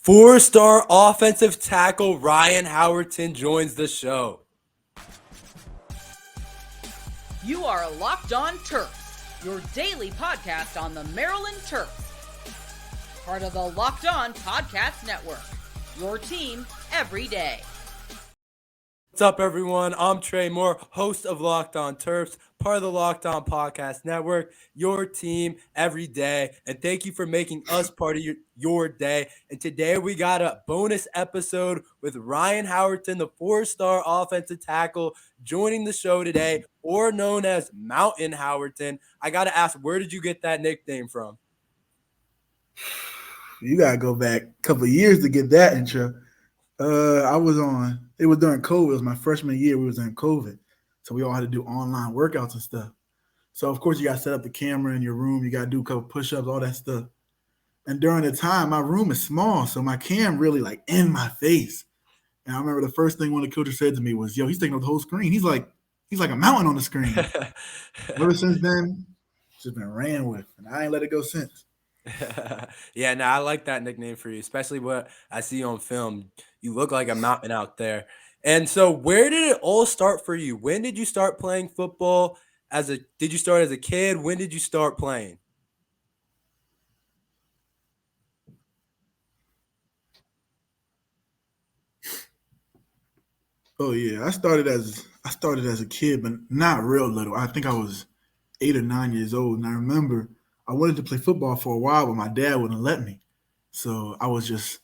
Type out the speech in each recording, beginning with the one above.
Four-star offensive tackle Ryan Howerton joins the show. You are Locked On Terps, your daily podcast on the Maryland Terps. Part of the Locked On Podcast Network, your team every day. What's up, everyone? I'm Tre Moore, host of Locked On Terps, part of the Locked On Podcast Network, your team every day. And thank you for making us part of your day. And today we got a bonus episode with Ryan Howerton, the four-star offensive tackle, joining the show today, or known as Mountain Howerton. I got to ask, where did you get that nickname from? You got to go back a couple of years to get that intro. It was during COVID. It was my freshman year. We was in COVID. So we all had to do online workouts and stuff. So, of course, you got to set up the camera in your room. You got to do a couple push-ups, all that stuff. And during the time, my room is small, so my cam really, in my face. And I remember the first thing one of the coaches said to me was, yo, he's taking up the whole screen. He's like a mountain on the screen. Ever since then, it's just been ran with, and I ain't let it go since. Yeah, no, I like that nickname for you, especially what I see on film. You look like a mountain out there. And so where did it all start for you? When did you start playing football? Did you start as a kid? When did you start playing? Oh yeah, I started as a kid, but not real little. I think I was 8 or 9 years old, and I remember I wanted to play football for a while, but my dad wouldn't let me. So I was just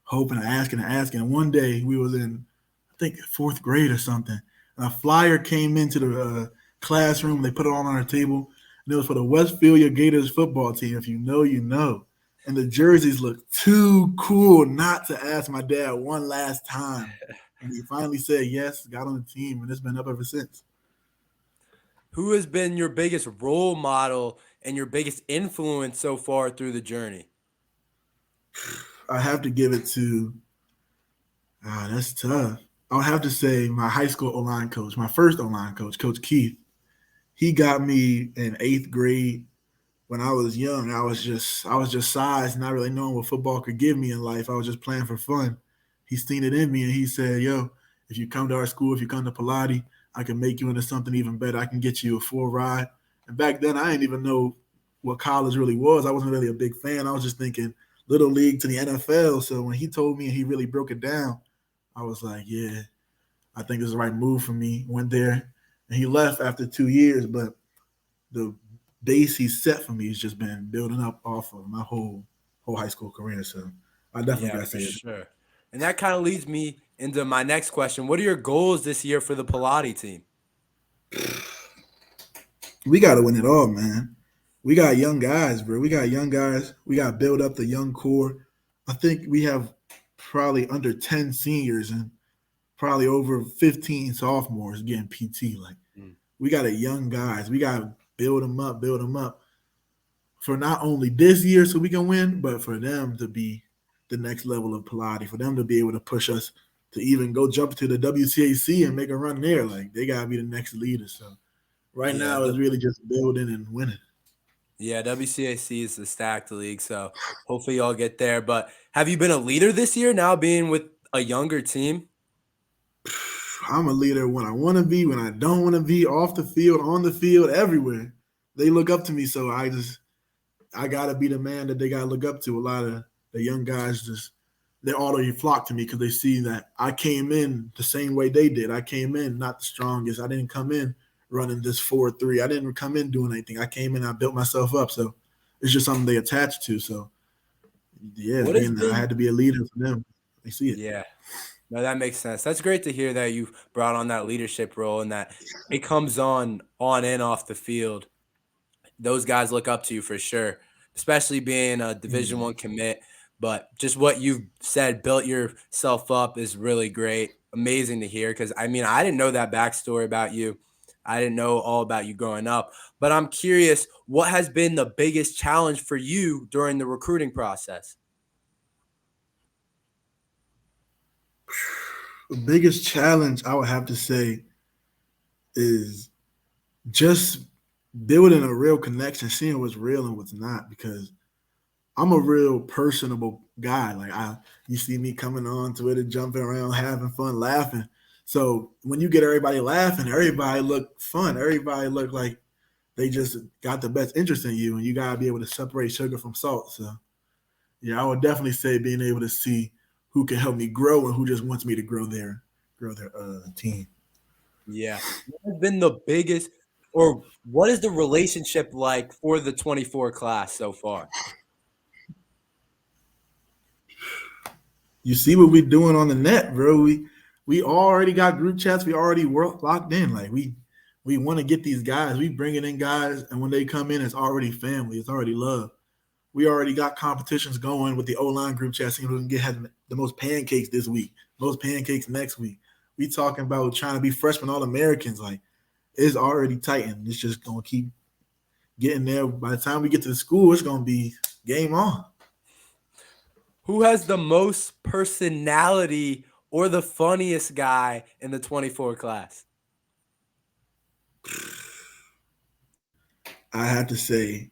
hoping and asking. And one day we was in, I think, fourth grade or something, and a flyer came into the classroom. They put it on our table, and it was for the Westphalia Gators football team. If you know, you know. And the jerseys looked too cool not to ask my dad one last time. And he finally said yes, got on the team, and it's been up ever since. Who has been your biggest role model and your biggest influence so far through the journey? I have to give it to that's tough. I would have to say my high school O-line coach, my first O-line coach, Coach Keith. He got me in 8th grade when I was young. I was just size, not really knowing what football could give me in life. I was just playing for fun. He seen it in me, and he said, yo, if you come to our school, if you come to Pilates, I can make you into something even better. I can get you a full ride. And back then, I didn't even know what college really was. I wasn't really a big fan. I was just thinking little league to the NFL. So when he told me and he really broke it down, I was like, yeah, I think it's the right move for me. Went there, and he left after 2 years. But the base he set for me has just been building up off of my whole high school career. So I definitely got to say it. Sure. And that kind of leads me into my next question. What are your goals this year for the Pilates team? We got to win it all, man. We got young guys, bro. We got young guys. We got to build up the young core. I think we have probably under 10 seniors and probably over 15 sophomores getting PT. We got young guys. We got to build them up for not only this year so we can win, but for them to be the next level of Pilates, for them to be able to push us to even go jump to the WCAC and make a run there. They got to be the next leader. So right now it's really just building and winning. Yeah, WCAC is the stacked league, so hopefully y'all get there. But have you been a leader this year now being with a younger team? I'm a leader when I want to be, when I don't want to be, off the field, on the field, everywhere. They look up to me, so I got to be the man that they got to look up to. A lot of the young guys they already flock to me because they see that I came in the same way they did. I came in not the strongest. I didn't come in running this 4-3. I didn't come in doing anything. I came in, I built myself up. So it's just something they attach to. So, yeah, I had to be a leader for them. They see it. Yeah. No, that makes sense. That's great to hear that you brought on that leadership role and that it comes on and off the field. Those guys look up to you for sure, especially being a Division I commit. But just what you've said, built yourself up, is really great. Amazing to hear because, I didn't know that backstory about you. I didn't know all about you growing up. But I'm curious, what has been the biggest challenge for you during the recruiting process? The biggest challenge I would have to say is just building a real connection, seeing what's real and what's not, because I'm a real personable guy. Like you see me coming on Twitter, jumping around, having fun, laughing. So when you get everybody laughing, everybody look fun. Everybody look like they just got the best interest in you, and you gotta be able to separate sugar from salt. So yeah, I would definitely say being able to see who can help me grow and who just wants me to grow their team. Yeah. What has been the biggest, or what is the relationship like for the 24 class so far? You see what we're doing on the net, bro. We already got group chats. We already work locked in. Like we want to get these guys. We bringing in guys, and when they come in, it's already family. It's already love. We already got competitions going with the O line group chat, seeing who can get the most pancakes this week, most pancakes next week. We talking about trying to be freshman All Americans. Like it's already tight, and it's just gonna keep getting there. By the time we get to the school, it's gonna be game on. Who has the most personality or the funniest guy in the 24 class? I have to say,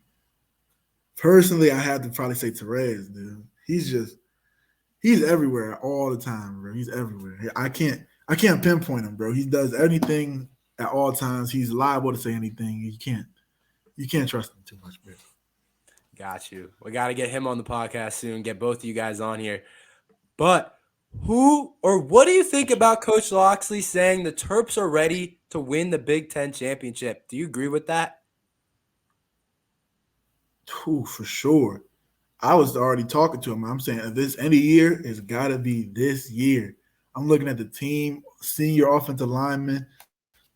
personally, I have to probably say Therese, dude. He's everywhere all the time, bro. He's everywhere. I can't pinpoint him, bro. He does anything at all times. He's liable to say anything. You can't trust him too much, bro. Got you. We got to get him on the podcast soon, get both of you guys on here. But who or what do you think about Coach Locksley saying the Terps are ready to win the Big Ten championship? Do you agree with that? Ooh, for sure. I was already talking to him. I'm saying if this any year, it's got to be this year. I'm looking at the team, senior offensive lineman,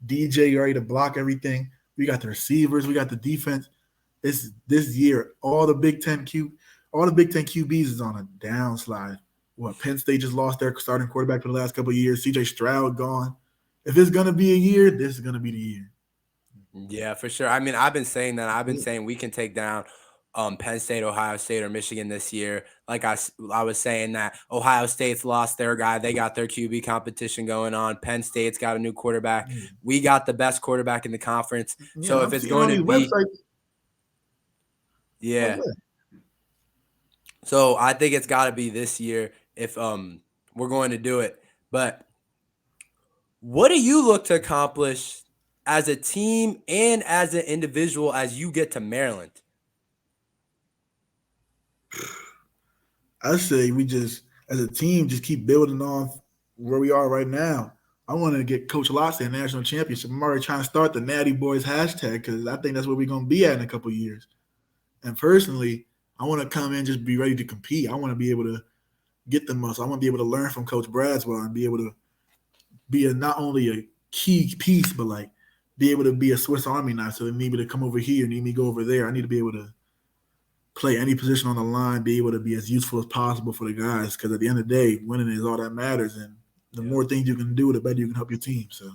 DJ ready to block everything. We got the receivers, we got the defense. It's this year. All the Big Ten QBs is on a downslide. What Penn State just lost their starting quarterback for the last couple of years. CJ Stroud gone. If it's gonna be a year, this is gonna be the year. Yeah, for sure. I mean, I've been saying that. I've been saying we can take down Penn State, Ohio State, or Michigan this year. Like I was saying that Ohio State's lost their guy. They got their QB competition going on. Penn State's got a new quarterback. We got the best quarterback in the conference. Yeah, So if I'm it's seeing on going these to be, websites. yeah. So I think it's got to be this year if we're going to do it. But what do you look to accomplish as a team and as an individual as you get to Maryland? I say we just, as a team, just keep building off where we are right now. I want to get Coach Lotz a national championship. I'm already trying to start the Natty Boys hashtag because I think that's where we're going to be at in a couple of years. And personally, I want to come in just be ready to compete. I want to be able to get the muscle. I want to be able to learn from Coach Bradswell and be able to be not only a key piece, but like be able to be a Swiss Army knife. So they need me to come over here, need me to go over there. I need to be able to play any position on the line, be able to be as useful as possible for the guys. Because at the end of the day, winning is all that matters. And the more things you can do, the better you can help your team. So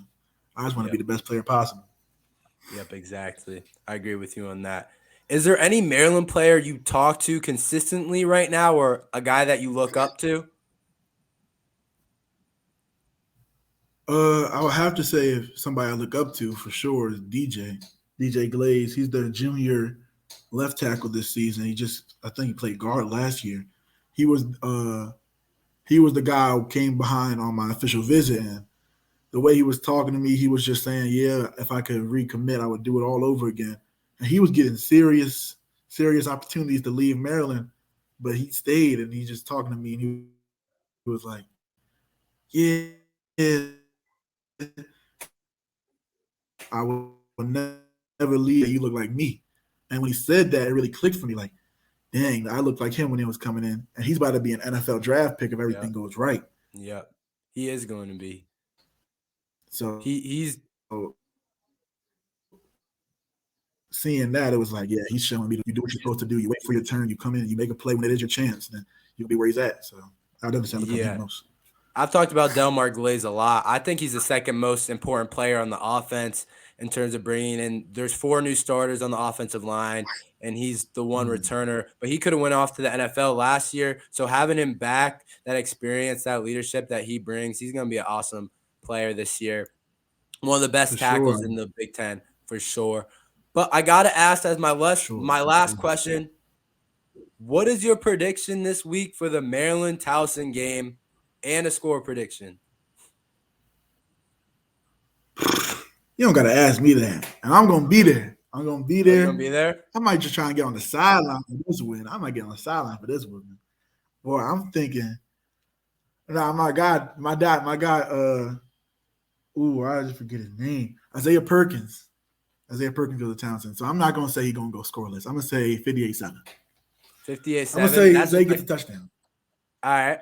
I just want to be the best player possible. Yep, exactly. I agree with you on that. Is there any Maryland player you talk to consistently right now or a guy that you look up to? I would have to say if somebody I look up to for sure is DJ Glaze. He's the junior left tackle this season. I think he played guard last year. He was the guy who came behind on my official visit, and the way he was talking to me, he was just saying, "Yeah, if I could recommit, I would do it all over again." And he was getting serious opportunities to leave Maryland, but he stayed, and he's just talking to me, and he was like, "Yeah, I will never leave. You look like me." And when he said that, it really clicked for me. Like, dang, I looked like him when he was coming in, and he's about to be an NFL draft pick if everything goes right. Yep. He is going to be. So He's seeing that, it was like, yeah, he's showing me you do what you're supposed to do. You wait for your turn, you come in, you make a play when it is your chance, then you'll be where he's at. So I'll definitely say look up him most. I've talked about Delmar Glaze a lot. I think he's the second most important player on the offense in terms of bringing in. There's 4 new starters on the offensive line, and he's the one returner. But he could have went off to the NFL last year. So having him back, that experience, that leadership that he brings, he's going to be an awesome player this year. One of the best tackles in the Big Ten for sure. But I got to ask as my last question, What is your prediction this week for the Maryland Towson game and a score prediction? You don't got to ask me that. And I'm going to be there. I'm going to be Are you there. going to be there? I might just try and get on the sideline for this win. I might get on the sideline for this win. Boy, I'm thinking, my God, I just forget his name. Isaiah Perkins goes to Townsend. So I'm not going to say he's going to go scoreless. I'm going to say 58-7. 58-7. I'm going to say Zay gets a touchdown. All right.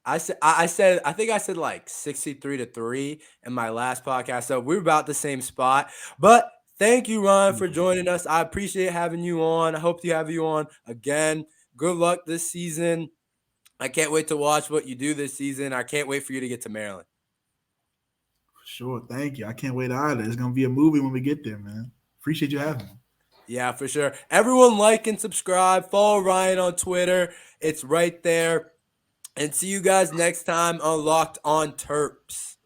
I think I said like 63-3 in my last podcast. So we're about the same spot. But thank you, Ryan, for joining us. I appreciate having you on. I hope to have you on again. Good luck this season. I can't wait to watch what you do this season. I can't wait for you to get to Maryland. Sure, thank you. I can't wait either. It's going to be a movie when we get there, man. Appreciate you having me. Yeah, for sure. Everyone like and subscribe. Follow Ryan on Twitter. It's right there. And see you guys next time on Locked On Terps.